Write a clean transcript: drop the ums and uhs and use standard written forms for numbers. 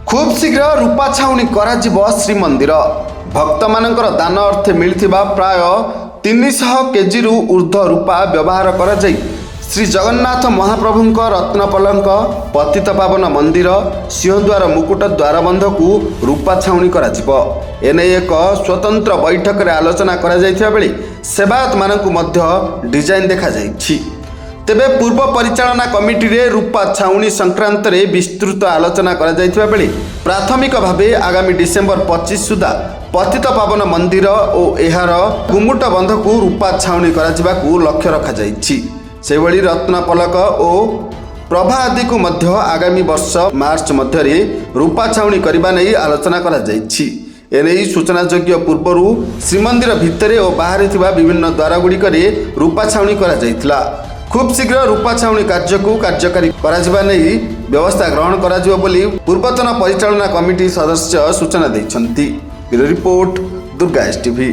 खूब शीघ्र रूपा छाउणी कराजिब श्रीमंदिर भक्त मानकर दान अर्थे मिलिथिबा प्राय 300 केजी रु ऊर्ध्व रूपा व्यवहार करा जाई श्री जगन्नाथ महाप्रभुंक रत्नपलंक पतित पावन मंदिर सिंहद्वार मुकुट द्वारबंध को रूपा छाउणी कराजिब। एने एक स्वतंत्र बैठक रे आलोचना करा जाइथिबा बेले सेवायत मानकु मध्य डिजाइन देखा जाइछि। तेबे पूर्व परिचालना कमिटी रे रूपा छाउणी संक्रांत रे विस्तृत आलोचना करा जाइथिबा बेले प्राथमिक भावे आगामी डिसेम्बर 25 सुधा पतित पावन मंदिर और एहार गुमुट बंध को रूपा छाउणी कराजिबाकु लक्ष्य रखा जाइछि। सेभଳି रत्न पलक और प्रभा आदि को मध्य आगामी वर्ष मार्च मध्य रे रूपा छाउणी करबा नै आलोचना करा जाइछि। एने सूचनायोग्य पूर्वर श्रीमंदिर भितरे और बाहर थिबा विभिन्न द्वार गुड़िक रूपा छाउणी करा जाइथिला। खूब शीघ्र रूपा छाउणी कार्य को कार्यकारी कराजिबा नै व्यवस्था ग्रहण कराजिबो बोली पूर्वतन परिचालना कमिटी सदस्य सूचना दैछन्ति। Bureau report Durga STV.